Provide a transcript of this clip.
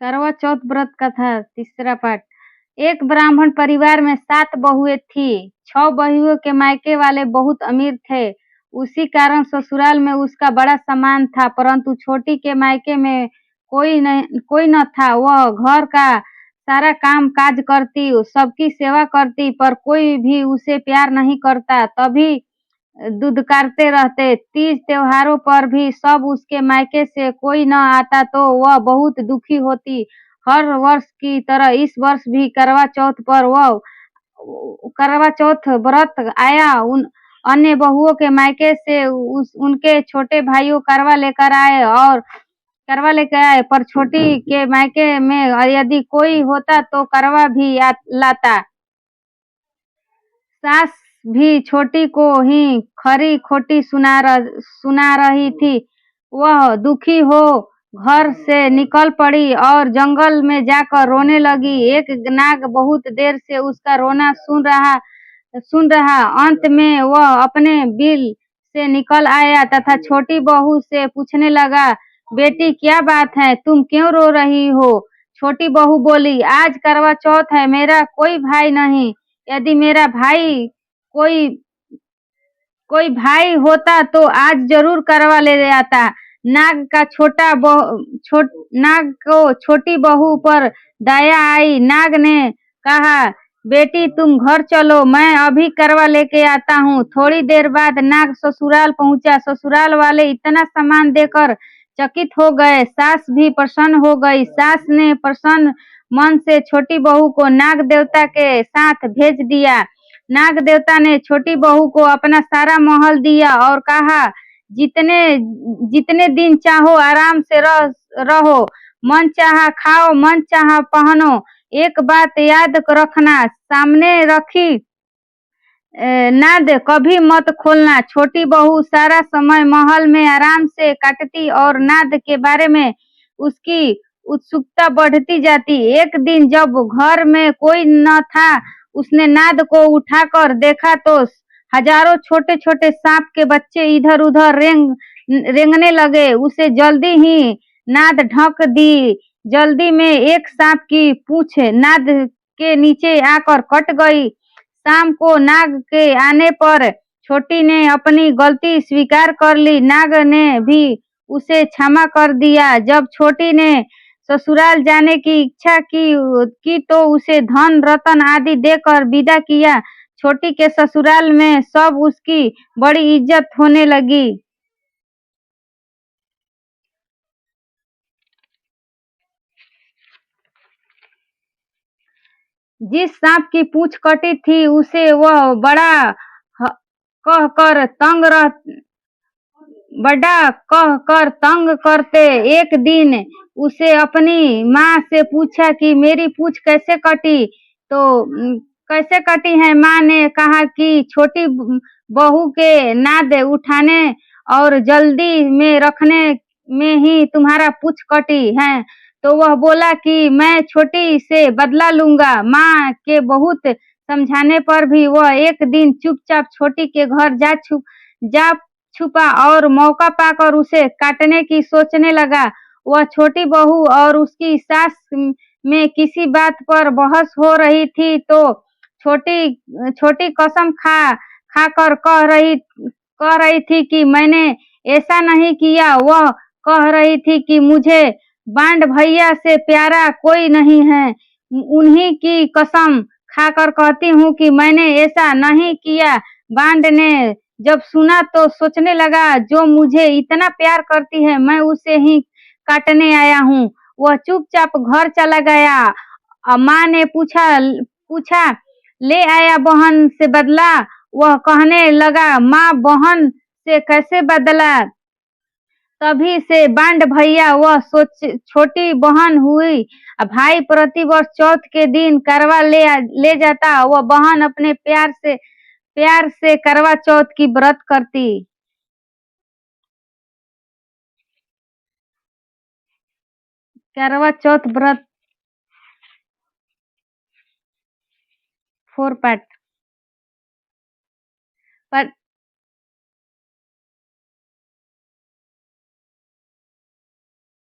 करवा चौथ व्रत का था तीसरा पार्ट। एक ब्राह्मण परिवार में 7 बहुएं थी। 6 बहुओं के मायके वाले बहुत अमीर थे। उसी कारण ससुराल में उसका बड़ा सम्मान था, परंतु छोटी के मायके में कोई न था। वह घर का सारा काम काज करती, सबकी सेवा करती, पर कोई भी उसे प्यार नहीं करता। तभी दुदकारते रहते। तीज त्योहारों पर भी सब उसके मायके से कोई न आता तो वह बहुत दुखी होती। हर वर्ष की तरह इस वर्ष भी करवा चौथ पर वह करवा चौथ व्रत आया। उन अन्य बहुओं के मायके से उनके छोटे भाइयों करवा लेकर आए, पर छोटी के मायके में यदि कोई होता तो करवा भी लाता। सास भी छोटी को ही खरी खोटी सुना रही थी। वह दुखी हो घर से निकल पड़ी और जंगल में जाकर रोने लगी। एक नाग बहुत देर से उसका रोना सुन रहा। अंत में वह अपने बिल से निकल आया तथा छोटी बहू से पूछने लगा, बेटी क्या बात है, तुम क्यों रो रही हो? छोटी बहू बोली, आज करवा चौथ है, मेरा कोई भाई नहीं। यदि मेरा भाई कोई भाई होता तो आज जरूर करवा ले आता। नाग को छोटी बहू पर दया आई। नाग ने कहा, बेटी तुम घर चलो, मैं अभी करवा लेके आता हूँ। थोड़ी देर बाद नाग ससुराल पहुंचा। ससुराल वाले इतना सामान देकर चकित हो गए। सास भी प्रसन्न हो गई। सास ने प्रसन्न मन से छोटी बहू को नाग देवता के साथ भेज दिया। नाग देवता ने छोटी बहू को अपना सारा महल दिया और कहा, जितने दिन चाहो आराम से रहो, मन चाहा खाओ, मन चाहा पहनो। एक बात याद रखना, सामने रखी नाद कभी मत खोलना। छोटी बहू सारा समय महल में आराम से काटती और नाद के बारे में उसकी उत्सुकता बढ़ती जाती। एक दिन जब घर में कोई न था, उसने नाद को उठाकर देखा तो हजारों छोटे छोटे सांप के बच्चे इधर उधर रेंगने लगे। उसे जल्दी ही नाद ढक दी। जल्दी में एक सांप की पूंछ नाद के नीचे आकर कट गई। शाम को नाग के आने पर छोटी ने अपनी गलती स्वीकार कर ली। नाग ने भी उसे क्षमा कर दिया। जब छोटी ने ससुराल जाने की इच्छा की तो उसे धन रतन आदि देकर विदा किया। छोटी के ससुराल में सब उसकी बड़ी इज्जत होने लगी। जिस सांप की पूंछ कटी थी उसे वह बड़ा कह कर तंग करते। एक दिन उसे अपनी माँ से पूछा कि मेरी पूंछ कैसे कटी? तो कैसे कटी है? माँ ने कहा कि छोटी बहू के नाद उठाने और जल्दी में रखने में ही तुम्हारा पूंछ कटी है। तो वह बोला कि मैं छोटी से बदला लूंगा। माँ के बहुत समझाने पर भी वह एक दिन चुपचाप छोटी के घर जा छुपा और मौका पाकर उसे काटने की सोचने लगा। वह छोटी बहू और उसकी सास में किसी बात पर बहस हो रही थी तो छोटी कसम खा कर कह रही थी कि मैंने ऐसा नहीं किया। वह कह रही थी कि मुझे बांड भैया से प्यारा कोई नहीं है। उन्हीं की कसम खाकर कहती हूँ कि मैंने ऐसा नहीं किया। बांड ने जब सुना तो सोचने लगा, जो मुझे इतना प्यार करती है मैं उसे ही काटने आया हूँ। वह चुपचाप घर चला गया। माँ ने पूछा ले आया बहन से बदला? वह कहने लगा, माँ बहन से कैसे बदला? तभी से बांड भैया वह छोटी बहन हुई। भाई प्रतिवर्ष चौथ के दिन करवा ले जाता। वह बहन अपने प्यार से करवा चौथ की व्रत करती। करवा चौथ व्रत 4 पार्ट। पर